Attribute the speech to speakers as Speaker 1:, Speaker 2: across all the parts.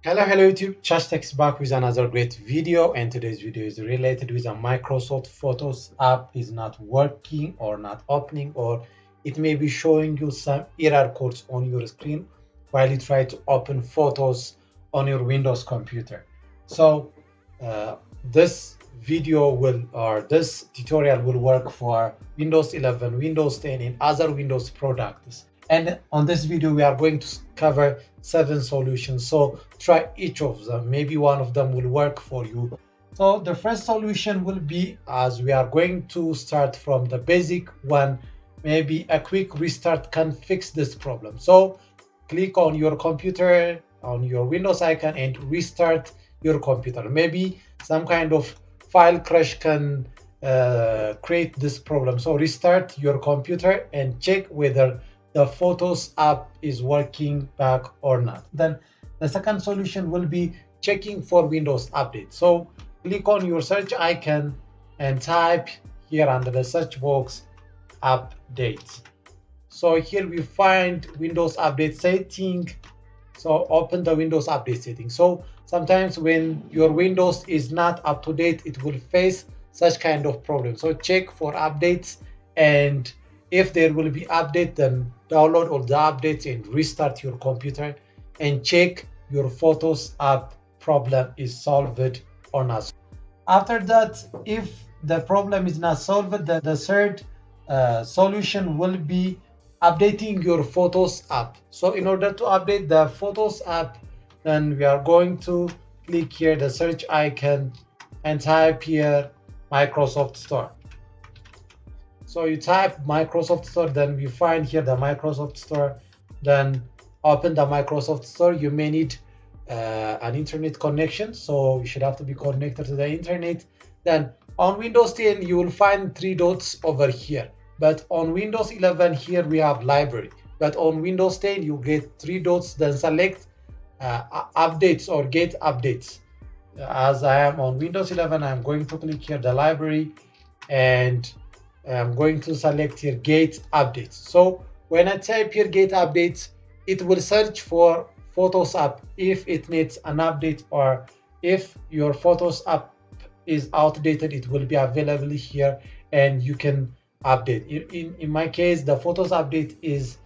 Speaker 1: Hello YouTube, Chastek's back with another great video, and today's video is related with a Microsoft Photos app is not working or not opening, or it may be showing you some error codes on your screen while you try to open Photos on your Windows computer. So this video will, or this tutorial will work for Windows 11, Windows 10 and other Windows products. And on this video, we are going to cover 7 solutions. So try each of them. Maybe one of them will work for you. So the first solution will be, as we are going to start from the basic one, maybe a quick restart can fix this problem. So click on your computer, on your Windows icon, and restart your computer. Maybe some kind of file crash can create this problem. So restart your computer and check whether the Photos app is working back or not. Then the second solution will be checking for Windows update. So click on your search icon and type here under the search box update. So here we find Windows update setting. So open the Windows update setting. So sometimes when your Windows is not up to date, it will face such kind of problem. So check for updates, and if there will be update, then download all the updates and restart your computer and check your Photos app problem is solved or not. After that, if the problem is not solved, the third solution will be updating your Photos app. So in order to update the Photos app, then we are going to click here the search icon and type here Microsoft Store. So you type Microsoft Store, then we find here the Microsoft Store. Then open the Microsoft Store. You may need an internet connection, so you should have to be connected to the internet. Then on Windows 10, you will find 3 dots over here. But on Windows 11, here we have library. But on Windows 10, you get 3 dots, then select updates or get updates. As I am on Windows 11, I'm going to click here the library, and I'm going to select here get updates. So when I type here get updates, it will search for Photos app if it needs an update, or if your Photos app is outdated, it will be available here and you can update. In my case, the Photos update is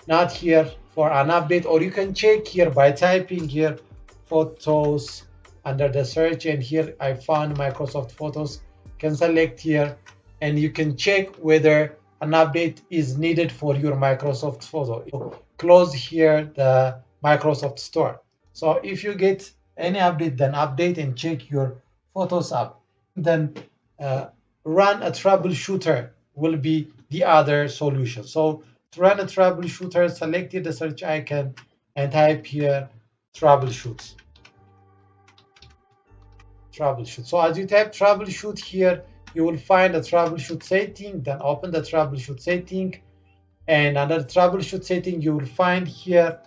Speaker 1: not here for an update, or you can check here by typing here Photos under the search, and here I found Microsoft Photos. Can select here and you can check whether an update is needed for your Microsoft Photo. Close here the Microsoft Store. So if you get any update, then update and check your Photos app. Then run a troubleshooter will be the other solution. So to run a troubleshooter, select the search icon and type here troubleshoot. So as you type troubleshoot here, you will find a troubleshoot setting. Then open the troubleshoot setting, and under the troubleshoot setting, you will find here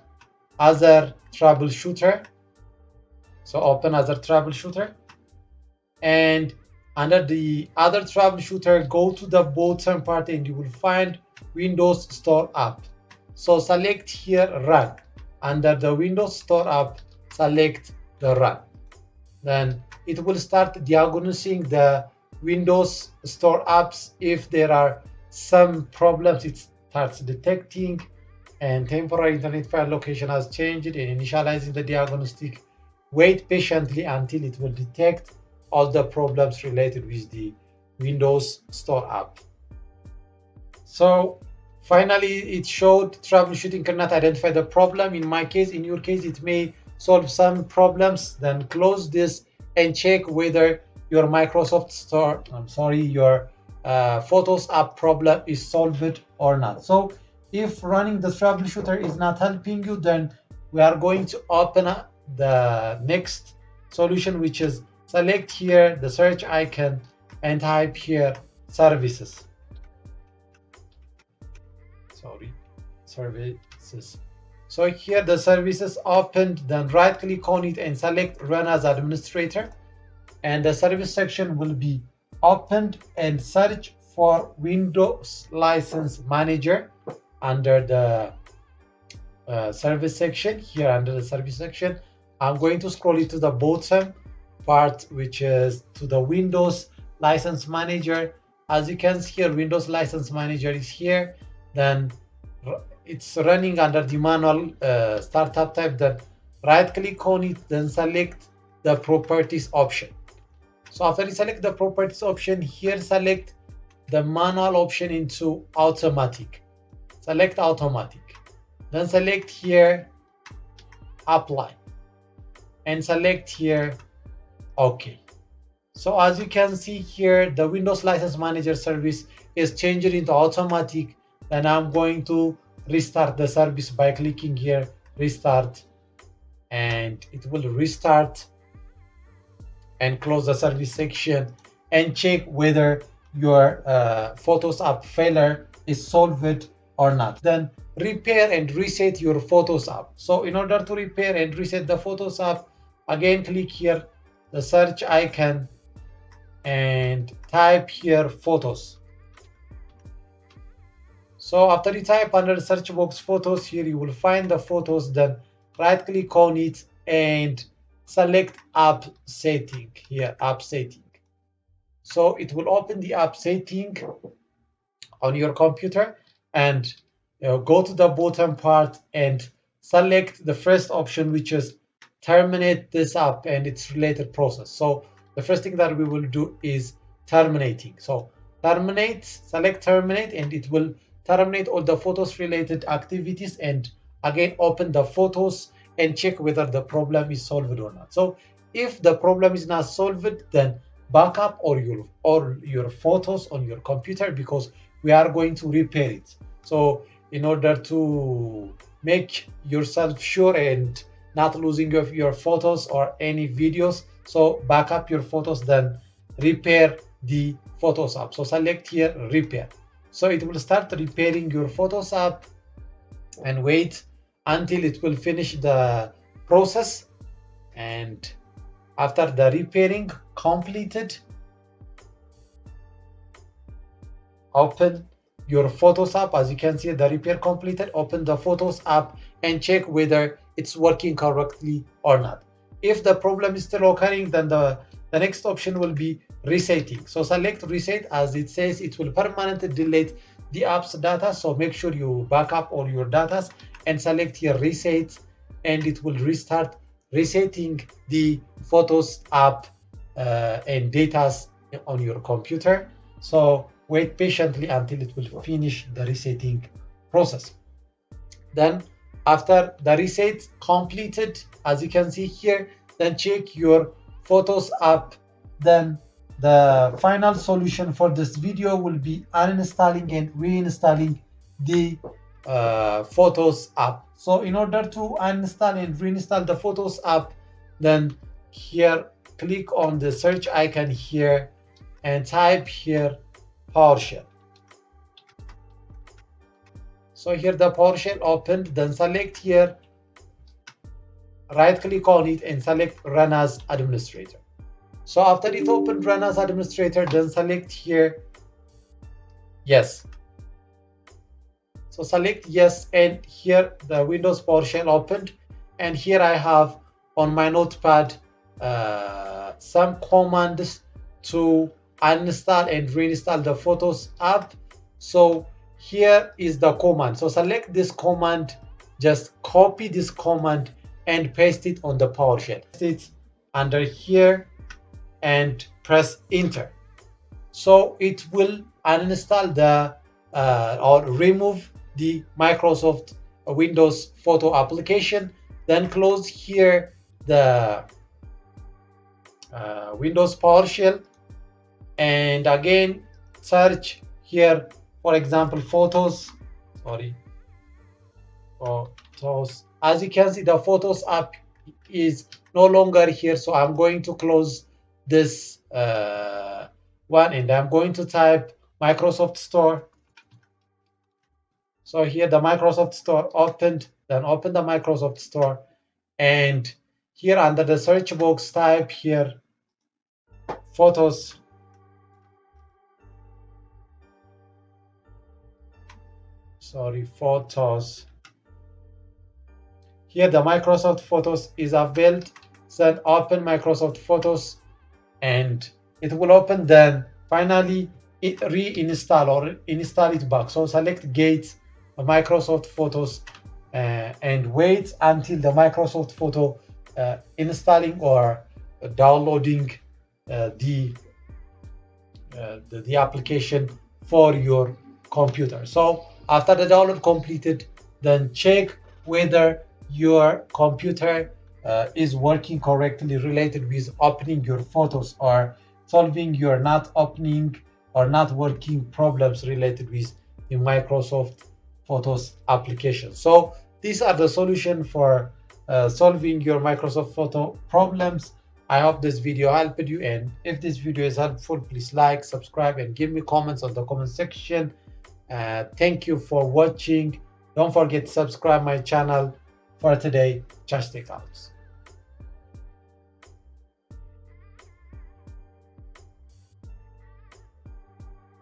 Speaker 1: other troubleshooter. So open other troubleshooter, and under the other troubleshooter, go to the bottom part and you will find Windows Store app. So select here run. Under the Windows Store app, select the run. Then it will start diagnosing the Windows Store apps. If there are some problems, it starts detecting, and temporary internet file location has changed and initializing the diagnostic. Wait patiently until it will detect all the problems related with the Windows Store app. So finally, it showed troubleshooting cannot identify the problem. In my case, in your case, it may solve some problems. Then close this and check whether your Microsoft Store, your Photos app problem is solved or not. So if running the troubleshooter is not helping you, then we are going to open up the next solution, which is select here the search icon and type here services. Services. So here the services opened, then right click on it and select run as administrator, and the service section will be opened, and search for Windows License Manager under the service section. Here under the service section, I'm going to scroll it to the bottom part, which is to the Windows License Manager. As you can see here, Windows License Manager is here. Then it's running under the manual startup type. Then right click on it, then select the properties option. So after you select the properties option, here select the manual option into automatic. Select automatic. Then select here apply and select here OK. So as you can see here, the Windows License Manager service is changed into automatic. Then I'm going to restart the service by clicking here restart, and it will restart and close the service section and check whether your Photos app failure is solved or not. Then repair and reset your Photos app. So in order to repair and reset the Photos app, again click here the search icon and type here photos. So after you type under the search box photos, here you will find the photos. Then right click on it and select app setting here, app setting. So it will open the app setting on your computer, and go to the bottom part and select the first option, which is terminate this app and its related process. So the first thing that we will do is terminating. So terminate, select terminate, and it will terminate all the photos related activities, and again open the photos and check whether the problem is solved or not. So if the problem is not solved, then backup or your photos on your computer, because we are going to repair it. So in order to make yourself sure and not losing of your photos or any videos, so back up your photos, then repair the Photos app. So select here repair. So it will start repairing your Photos app, and wait until it will finish the process. And after the repairing completed, open your Photos app. As you can see, the repair completed. Open the Photos app and check whether it's working correctly or not. If the problem is still occurring, then the next option will be resetting. So select reset. As it says, it will permanently delete the app's data. So make sure you back up all your data and select here reset, and it will restart resetting the Photos app and data on your computer. So wait patiently until it will finish the resetting process. Then after the reset completed, as you can see here, then check your Photos app. Then the final solution for this video will be uninstalling and reinstalling the Photos app. So in order to uninstall and reinstall the Photos app, then here click on the search icon here and type here PowerShell. So here the PowerShell opened. Then select here, right click on it and select Run as Administrator. So after it opened Run as Administrator, then select here yes. So select yes, and here the Windows PowerShell opened, and here I have on my notepad some commands to uninstall and reinstall the Photos app. So here is the command. So select this command, just copy this command and paste it on the PowerShell. Paste it under here and press enter. So it will uninstall the or remove the Microsoft Windows photo application. Then close here the Windows PowerShell, and again search here, for example, photos. As you can see, the Photos app is no longer here. So I'm going to close this one, and I'm going to type Microsoft Store. So here the Microsoft Store opened. Then open the Microsoft Store, and here under the search box type here photos. Photos. Here the Microsoft Photos is available. Then open Microsoft Photos and it will open. Then finally it reinstall or install it back. So select Get Microsoft Photos and wait until the Microsoft Photo installing or downloading the application for your computer. So after the download completed, then check whether your computer is working correctly related with opening your photos or solving your not opening or not working problems related with the Microsoft Photos application. So these are the solution for solving your Microsoft Photo problems. I hope this video helped you, and if this video is helpful, please like, subscribe, and give me comments on the comment section. Thank you for watching. Don't forget to subscribe my channel. For today, just take out.